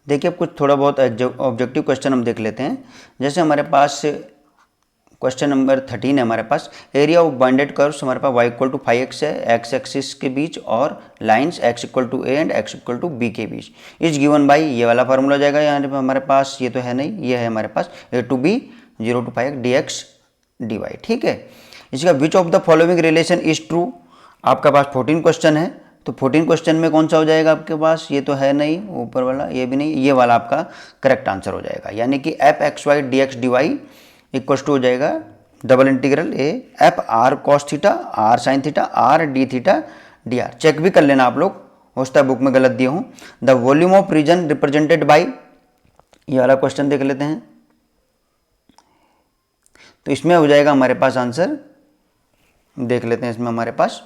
देखिए अब कुछ थोड़ा बहुत ऑब्जेक्टिव क्वेश्चन हम देख लेते हैं। जैसे हमारे पास क्वेश्चन नंबर 13 है हमारे पास, एरिया ऑफ बाउंडेड कर्व्स हमारे पास y इक्वल टू 5x है x एक्सिस के बीच और lines x equal to a and x equal to b के बीच इज गिवन बाई, ये वाला फार्मूला जाएगा यहाँ पे हमारे पास, ये तो है नहीं, ये है हमारे पास a to b 0 to 5x dx dy, ठीक है। इसका which of the following relation is true, आपका पास 14 क्वेश्चन है, तो 14 क्वेश्चन में कौन सा हो जाएगा आपके पास, ये तो है नहीं, ऊपर वाला ये भी नहीं, ये वाला आपका करेक्ट आंसर हो जाएगा, यानी कि f x y d x D y equal to हो जाएगा double integral a f r cos theta r sine theta r d theta d r. Check भी कर लेना आप लोग, हो सकता है बुक में गलत दिया हूँ। The volume of region represented by, ये वाला क्वेश्चन देख लेते हैं, तो इसमें हो जाएगा हमारे पास आंसर, देख लेते हैं इसमें हमारे पास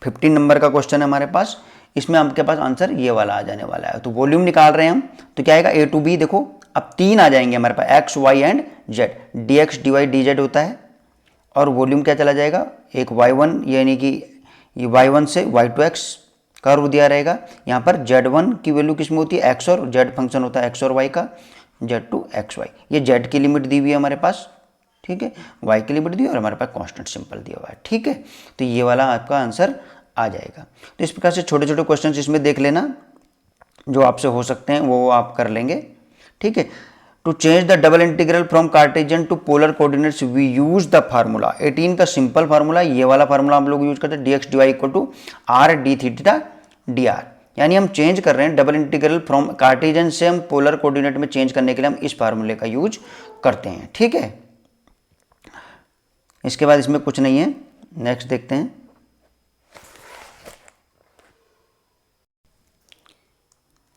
15 नंबर का क्वेश्चन है हमारे पास, इसमें आपके पास आंसर ये वाला आ जाने वाला है। तो वॉल्यूम निकाल रहे हैं हम, तो क्या आएगा ए टू बी, देखो अब 3 आ जाएंगे हमारे पास X Y and Z, D x D Y D Z होता है, और वॉल्यूम क्या चला जाएगा, एक y1 यानी कि ये y1 से y2x कर्व दिया रहेगा, यहाँ पर z1 की वैल्यू किस में होती है, x, और z फंक्शन होता है x और y का, z2 xy, ये z की लिमिट दी हुई है हमारे पास, ठीक है, y की लिमिट दी और हमारे पास कांस्टेंट सिंपल दिया हुआ है, ठीक है। तो ये वाला आपका आंसर आ जाएगा। तो इस प्रकार से छोटे छोटे क्वेश्चन इसमें देख लेना, जो आपसे हो सकते हैं वो आप कर लेंगे, ठीक है। To change the double integral from Cartesian to polar coordinates we use the formula, 18 का सिंपल फार्मूला, ये वाला फार्मूला हम लोग यूज करते हैं, d x D y equal to r d theta d r, यानी हम चेंज कर रहे हैं डबल इंटीग्रल फ्रॉम कार्टेशियन से हम पोलर कोऑर्डिनेट में चेंज करने के लिए हम इस फार्मूले का यूज करते हैं, ठीक है। इसके बाद इसमें कुछ नहीं है, नेक्स्ट देखते हैं।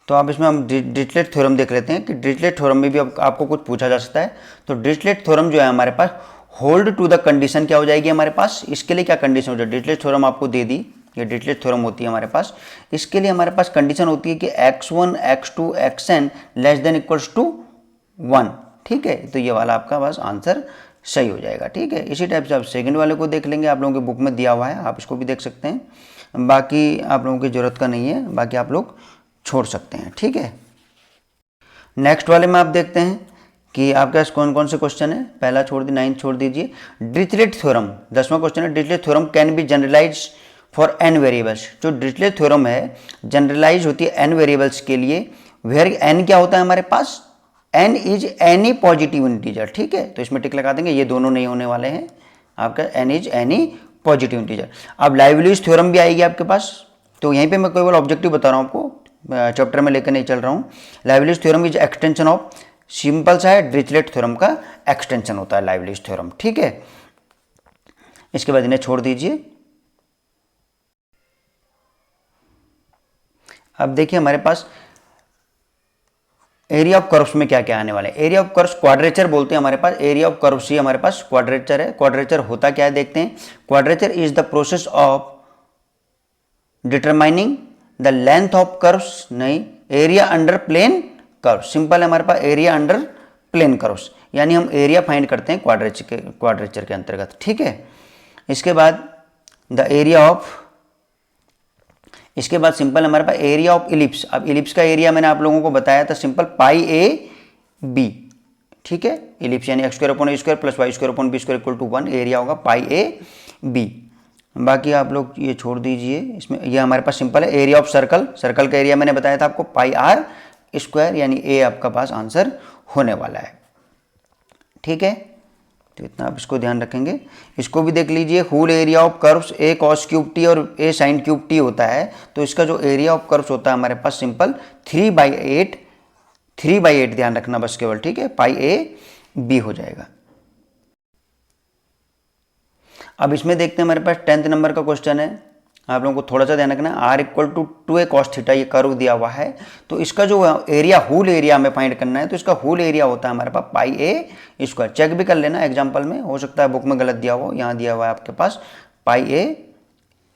तो आप इसमें हम डिरिचलेट थ्योरम देख लेते हैं कि डिरिचलेट थ्योरम में भी आपको कुछ पूछा जा सकता है। तो डिरिचलेट थ्योरम जो है हमारे पास, होल्ड टू द कंडीशन क्या हो जाएगी हमारे पास, इसके लिए क्या कंडीशन हो जाए, डिरिचलेट थ्योरम आपको दे दी, ये डिरिचलेट थ्योरम होती है हमारे पास, इसके लिए हमारे पास कंडीशन होती है कि x1 x2 xn less than equals to 1, ठीक है। तो ये वाला आपका बस आंसर सही हो जाएगा, ठीक है। इसी टाइप से आप सेकंड वाले को देख लेंगे, आप लोगों की बुक में दिया हुआ है, आप इसको भी देख सकते हैं, बाकी आप लोगों की जरूरत का नहीं है, बाकी आप लोग छोड़ सकते हैं, ठीक है। नेक्स्ट वाले में आप देखते हैं कि आपके पास कौन कौन से क्वेश्चन है, पहला छोड़ दी, 9 छोड़ दीजिए। डिरिचलेट थ्योरम 10वां क्वेश्चन है, Dirichlet theorem can be generalise for n variables, जो डिरिचलेट थ्योरम है जनरलाइज होती है n वेरिएबल्स के लिए, वेयर n क्या होता है हमारे पास, n is any positive integer, ठीक है। तो इसमें टिक लगा देंगे, ये दोनों नहीं होने वाले हैं, आपका n is any positive integer. अब लाइवलीज थ्योरम भी आएगी आपके पास, तो यहीं पे मैं केवल ऑब्जेक्टिव बता रहा हूँ आपको, चैप्टर में लेकर नहीं चल रहा हूँ। Liouville's theorem is extension of, simple सा है, डिरिचलेट थ्योरम का एक्सटेंशन होता है लाइवलीज थ्योरम, ठीक है। इसके बाद इन्हें छोड़ दीजिए। अब देखिए हमारे पास एरिया ऑफ कर्व्स में क्या क्या आने वाले हैं। एरिया ऑफ कर्व्स क्वाड्रेचर बोलते हैं हमारे पास, एरिया ऑफ कर्व्स ही हमारे पास क्वाड्रेचर है। क्वाड्रेचर होता क्या है देखते हैं। Quadrature is the process of determining the length of curves, नहीं, area under plane curve, simple है हमारे पास, एरिया अंडर प्लेन कर्व्स, यानी हम एरिया फाइंड करते हैं क्वाड्रेचर के अंतर्गत, ठीक है। इसके बाद द एरिया ऑफ, इसके बाद सिंपल हमारे पास एरिया ऑफ इलिप्स। अब इलिप्स का एरिया मैंने आप लोगों को बताया था, सिंपल पाई ए बी, ठीक है। इलिप्स यानी x square upon a square plus y square upon b square equal to 1, area होगा पाई ए बी। बाकी आप लोग ये छोड़ दीजिए, इसमें ये हमारे पास सिंपल है। एरिया ऑफ सर्कल, सर्कल का एरिया मैंने बताया था आपको पाई आर स्क्वायर, यानी ए आपका पास आंसर होने वाला है, ठीक है। तो इतना आप इसको ध्यान रखेंगे। इसको भी देख लीजिए, whole area of curves a cos cube t और ए साइन क्यूब टी होता है, तो इसका जो एरिया ऑफ कर्व्स होता है हमारे पास सिंपल 3/8 ध्यान रखना बस केवल, ठीक है, पाई ए बी हो जाएगा। अब इसमें देखते हैं हमारे पास 10th नंबर का क्वेश्चन है, आप लोगों को थोड़ा सा ध्यान रखना है। R equal to 2a cos theta ये कर्व दिया हुआ है, तो इसका जो एरिया होल एरिया हमें फाइंड करना है, तो इसका होल एरिया होता है हमारे पास पाई ए स्क्वायर। चेक भी कर लेना एग्जांपल में, हो सकता है बुक में गलत दिया हो, यहाँ दिया हुआ है आपके पास पाई ए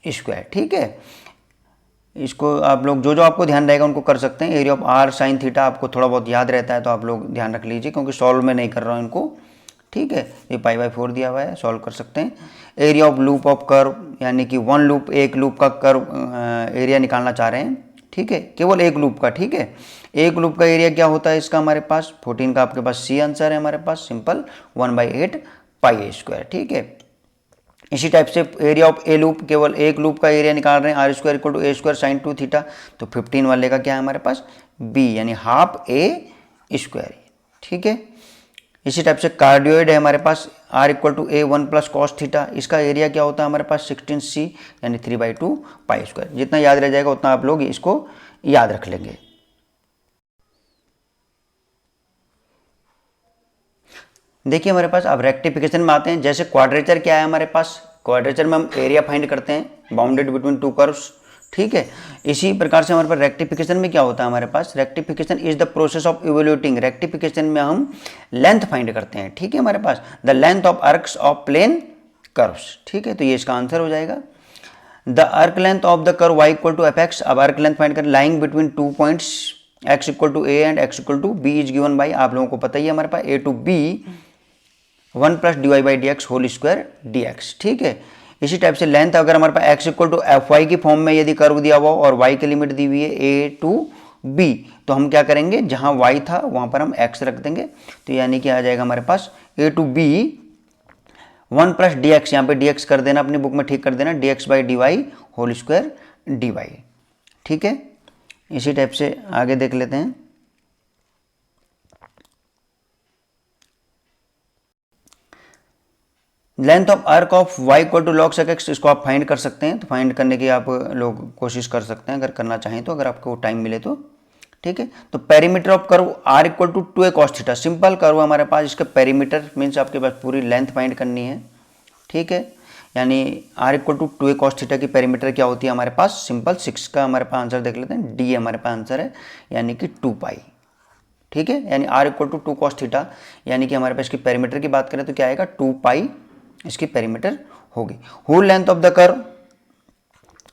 स्क्वायर, ठीक है। इसको आप लोग जो जो आपको ध्यान रहेगा उनको कर सकते हैं। Area of r sine theta आपको थोड़ा बहुत याद रहता है, तो आप लोग ध्यान रख लीजिए, क्योंकि सॉल्व में नहीं कर रहा हूँ इनको, ठीक है। ये पाई/4 दिया हुआ है, सॉल्व कर सकते हैं। Area of loop of curve, यानी कि 1 लूप, एक लूप का कर्व एरिया निकालना चाह रहे हैं, ठीक है, केवल एक लूप का। ठीक है, एक लूप का एरिया क्या होता है इसका हमारे पास 14 का आपके पास सी आंसर है हमारे पास, सिंपल 1/8 पाई स्क्वायर। ठीक है, इसी टाइप से एरिया ऑफ ए लूप, केवल एक लूप का एरिया निकाल रहे हैं, R square equal to A square sine 2 theta, तो 15 वाले का क्या है हमारे पास बी, यानी हाफ ए स्क्वायर। ठीक है, इसी टाइप से कार्डियोइड है हमारे पास, R equal to A 1 plus cos theta, इसका एरिया क्या होता है हमारे पास 16c यानी 3/2 पाई स्क्वायर। जितना याद रह जाएगा उतना आप लोग इसको याद रख लेंगे। देखिए हमारे पास अब रेक्टिफिकेशन में आते हैं। जैसे क्वाड्रेचर क्या है हमारे पास, क्वाड्रेचर में हम एरिया फाइंड करते हैं बाउंडेड बिटवीन टू कर्व्स। ठीक है, इसी प्रकार से हमारे पास रेक्टिफिकेशन में क्या होता है हमारे पास, rectification is the process of evaluating, rectification में हम लेंथ फाइंड करते हैं। ठीक है, हमारे पास the length of arcs of plane curves. ठीक है, तो ये इसका आंसर हो जाएगा। The arc length of the curve y equal to F X, अब आर्क लेंथ फाइंड करें lying between 2 points x equal to A and x equal to B is given by, आप लोगों को पता ही है हमारे पास a to b 1 plus dy/dx whole square dx। ठीक है, इसी टाइप से लेंथ अगर हमारे पास x equal to f y की फॉर्म में यदि कर्व दिया हुआ और y की लिमिट दी हुई है a टू b, तो हम क्या करेंगे, जहां y था वहां पर हम x रख देंगे, तो यानी कि आ जाएगा हमारे पास a to b 1 plus dx, यहाँ पे dx कर देना, अपनी बुक में ठीक कर देना, dx/dy होल स्क्वायर dy। ठीक है, इसी टाइप से आगे देख लेते हैं। Length of arc of y equal to log sec x, इसको आप फाइंड कर सकते हैं, तो फाइंड करने की आप लोग कोशिश कर सकते हैं अगर करना चाहें तो, अगर आपको टाइम मिले तो। ठीक है, तो perimeter of curve r equal to 2a cos theta, simple curve हमारे पास, इसका पेरीमीटर मीन्स आपके पास पूरी लेंथ फाइंड करनी है। ठीक है, यानी r equal to 2a cos theta की पेरीमीटर क्या होती है हमारे पास, सिंपल 6 का हमारे पास आंसर देख लेते हैं, डी हमारे पास आंसर है, यानी कि 2 पाई। ठीक है, यानी r equal to 2 cos theta, यानी कि हमारे पास इसकी पेरीमीटर की बात करें तो क्या आएगा 2 पाई इसकी पेरीमीटर होगी। Whole length of the curve,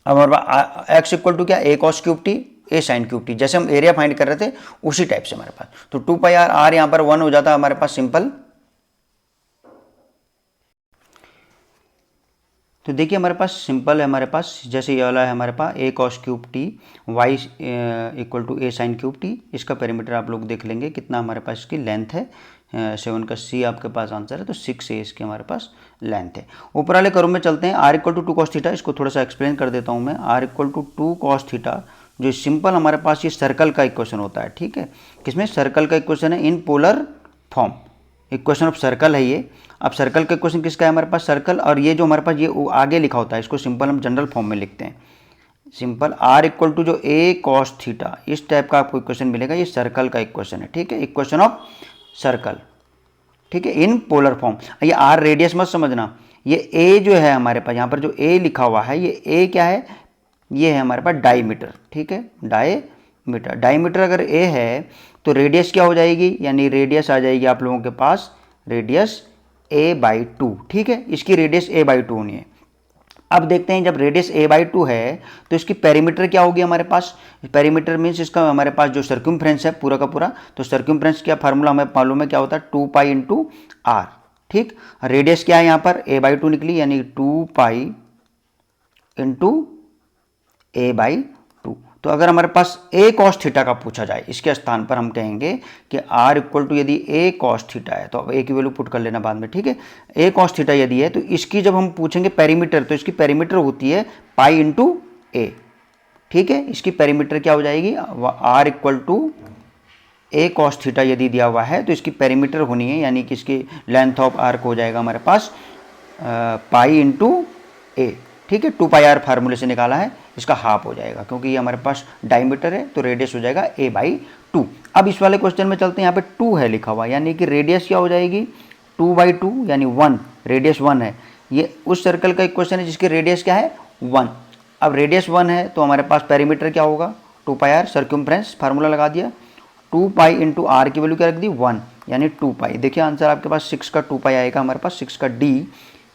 अब हमारे पास एक्स इक्वल टू क्या a cos cube t a sin cube t, जैसे हम एरिया फाइंड कर रहे थे उसी टाइप से हमारे पास, तो 2 पाई r यहाँ पर 1 हो जाता है हमारे पास सिंपल। तो देखिए हमारे पास सिंपल है, हमारे पास जैसे ये वाला है हमारे पास a cos cube t y equal to a sin cube t, इसका पेरीमीटर आप लोग देख लेंगे कितना हमारे पास इसकी लेंथ है, 7 का C आपके पास आंसर है, तो 6 a इसकी हमारे पास लेंथ है। ऊपर वाले कर्व में चलते हैं, r equal to 2 cos theta, इसको थोड़ा सा एक्सप्लेन कर देता हूँ मैं। r equal to 2 cos theta जो सिंपल हमारे पास ये सर्कल का इक्वेशन होता है। ठीक है, किसमें, सर्कल का इक्वेशन है in polar form, equation of circle है ये। अब सर्कल का इक्वेशन किसका है हमारे पास, सर्कल, और ये जो हमारे पास ये आगे लिखा होता है इसको सिंपल हम जनरल फॉर्म में लिखते हैं, सिंपल r इक्वल टू जो a cos थीटा, इस टाइप का आपको इक्वेशन मिलेगा, ये सर्कल का इक्वेशन है। ठीक है, इक्वेशन ऑफ सर्कल। ठीक है, इन पोलर फॉर्म, ये r रेडियस मत समझना, ये a जो है हमारे पास यहाँ पर जो a लिखा हुआ है, ये a क्या है, ये है हमारे पास डायमीटर। ठीक है, डायमीटर, डायमीटर अगर a है तो रेडियस क्या हो जाएगी, यानी रेडियस आ जाएगी आप लोगों के पास रेडियस a/2। ठीक है, इसकी रेडियस a/2 होनी है। अब देखते हैं जब रेडियस a/2 है तो इसकी पेरीमीटर क्या होगी हमारे पास, पेरीमीटर मीन्स इसका हमारे पास जो सर्क्यूम्फ्रेंस है पूरा का पूरा, तो सर्क्यूम्फ्रेंस क्या फार्मूला हमें मालूम है क्या होता है, 2 पाई इंटू r। ठीक, रेडियस क्या है यहाँ पर a/2 निकली, यानी 2 पाई इंटू a/2। तो अगर हमारे पास a cos थीटा का पूछा जाए, इसके स्थान पर हम कहेंगे कि r इक्वल टू यदि a cos थीटा है, तो अब a की वैल्यू पुट कर लेना बाद में। ठीक है, a cos थीटा यदि है तो इसकी जब हम पूछेंगे पेरीमीटर, तो इसकी पेरीमीटर होती है पाई इंटू a। ठीक है, इसकी पेरीमीटर क्या हो जाएगी, r equal to a cos theta यदि दिया हुआ है तो इसकी पेरीमीटर होनी है, यानी कि इसकी लेंथ ऑफ आर्क हो जाएगा हमारे पास पाई इंटू a। ठीक है, 2 पाई r फार्मूले से निकाला है, इसका हाफ हो जाएगा क्योंकि ये हमारे पास डायमीटर है, तो रेडियस हो जाएगा a/2। अब इस वाले क्वेश्चन में चलते हैं, यहाँ पे 2 है लिखा हुआ, यानी कि रेडियस क्या हो जाएगी 2/2, यानी 1, रेडियस 1 है। ये उस सर्कल का इक्वेशन है जिसकी रेडियस क्या है 1। अब रेडियस 1 है तो हमारे पास पेरीमीटर क्या होगा 2 पाई r, सर्क्यूम्फ्रेंस फार्मूला लगा दिया, 2 पाई इंटू r की वैल्यू क्या रख दी 1, यानी 2 पाई। देखिए आंसर आपके पास 6 का 2 पाई आएगा हमारे पास, 6 का d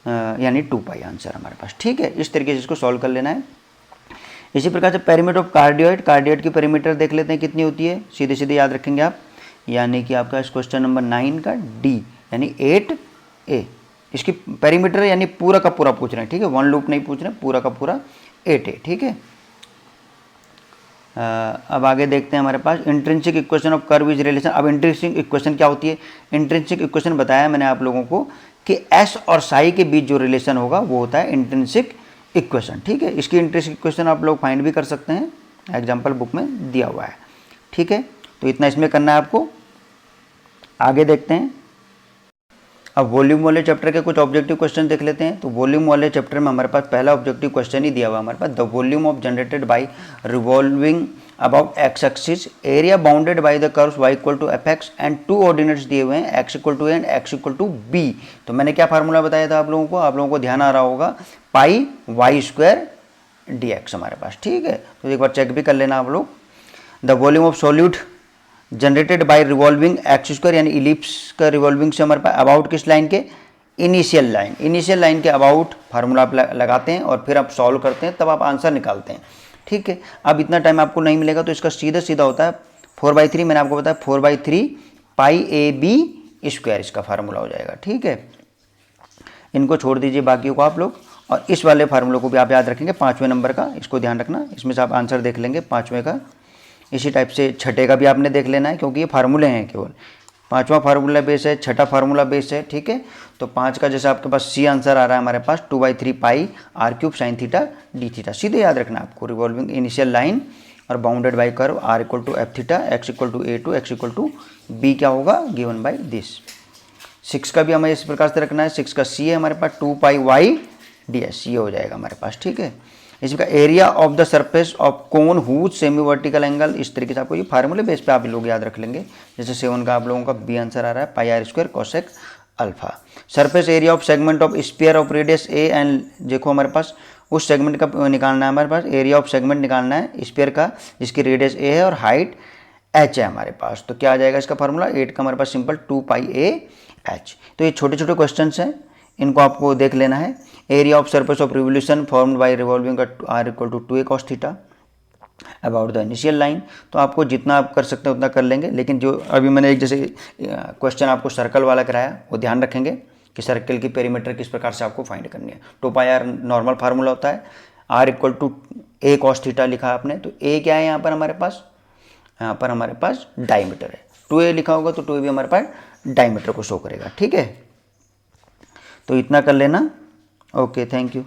यानी 2 पाई आंसर हमारे पास। ठीक है, इस तरीके से इसको सॉल्व कर लेना है। इसी प्रकार से पेरीमीटर ऑफ कार्डियोइड, कार्डियोइड की पेरीमीटर देख लेते हैं कितनी होती है, सीधे सीधे याद रखेंगे आप, यानी कि आपका इस क्वेश्चन नंबर 9 का डी यानी 8a, इसकी पेरीमीटर यानी पूरा का पूरा पूछ रहे हैं। ठीक है, 1 लूप नहीं पूछ रहे, पूरा का पूरा 8a। ठीक है, अब आगे देखते हैं हमारे पास intrinsic equation of curve is relation. अब इंट्रिंसिक इक्वेशन क्या होती है? इंट्रिंसिक इक्वेशन बताया मैंने आप लोगों को कि एस और साई के बीच जो रिलेशन होगा वो होता है इंट्रिंसिक इक्वेशन। ठीक है, इसकी इंट्रिंसिक इक्वेशन आप लोग फाइंड भी कर सकते हैं, एग्जाम्पल बुक में दिया हुआ है। ठीक है, तो इतना इसमें करना है आपको। आगे देखते हैं, अब वॉल्यूम वाले चैप्टर के कुछ ऑब्जेक्टिव क्वेश्चन देख लेते हैं। तो वॉल्यूम वाले चैप्टर में हमारे पास पहला ऑब्जेक्टिव क्वेश्चन ही दिया हुआ है हमारे पास, the volume of generated by revolving about X axis area bounded by the curves y equal to F X and two ordinates दिए हुए हैं x equal to A and x equal to B. तो मैंने क्या formula बताया था आप लोगों को ध्यान आ रहा होगा, पाई वाई स्क्वायर डी एक्स हमारे पास। ठीक है, तो एक बार चेक भी कर लेना आप लोग। The volume of solute generated by revolving x square यानी इलिप्स का रिवॉल्विंग से हमारे पास अबाउट किस लाइन के? इनिशियल लाइन के अबाउट फार्मूला आप लगाते हैं और फिर आप सॉल्व करते हैं, तब आप आंसर निकालते हैं। ठीक है, अब इतना टाइम आपको नहीं मिलेगा तो इसका सीधा होता है 4/3, मैंने आपको बताया 4/3 पाई ए बी स्क्वायर इसका फार्मूला हो जाएगा। ठीक है, इनको छोड़ दीजिए बाकियों को आप लोग, और इस वाले फार्मूले को भी आप याद रखेंगे 5वें नंबर का, इसको ध्यान रखना, इसमें से आप आंसर देख लेंगे 5वें का। इसी टाइप से छठे का भी आपने देख लेना है, क्योंकि ये फार्मूले हैं केवल। 5वां फार्मूला बेस है, छठा फार्मूला बेस है। ठीक है, तो 5 का जैसे आपके पास सी आंसर आ रहा है हमारे पास 2/3 pi R cube sine theta D theta, सीधे याद रखना आपको। रिवॉल्विंग इनिशियल लाइन और bounded by curve R equal to F theta, X equal to A to, X equal to B क्या होगा? Given by this. 6 का भी हमें इस प्रकार से रखना है। 6 का सी है हमारे पास 2 पाई वाई डी एस, ये हो जाएगा हमारे पास। ठीक है, इसका area of the surface of cone whose semi vertical angle, इस तरीके से आपको ये फार्मूले बेस पे आप लोग याद रख लेंगे। जैसे 7 का आप लोगों का बी आंसर आ रहा है pi R square cosec alpha. Surface area of segment of sphere of radius A and, देखो हमारे पास उस सेगमेंट का निकालना है, हमारे पास एरिया ऑफ सेगमेंट निकालना है स्फीयर का जिसकी रेडियस ए है और हाइट एच है हमारे पास। तो क्या आ जाएगा इसका फार्मूला? 8 का हमारे पास सिंपल 2 पाई ए एच। तो ये छोटे छोटे क्वेश्चन हैं, इनको आपको देख लेना है। Area of surface of revolution formed by revolving r equal to 2a cos theta about the initial line. तो आपको जितना आप कर सकते हैं उतना कर लेंगे, लेकिन जो अभी मैंने एक जैसे क्वेश्चन आपको सर्कल वाला कराया वो ध्यान रखेंगे कि सर्कल की पेरीमीटर किस प्रकार से आपको फाइंड करनी है। 2 पाई आर नॉर्मल फार्मूला होता है, r equal to a cos theta लिखा आपने, तो a क्या है यहाँ पर हमारे पास? यहाँ पर हमारे पास डायमीटर है। 2a लिखा होगा तो 2a भी हमारे पास डायमीटर को शो करेगा। ठीक है, तो इतना कर लेना। Okay, thank you.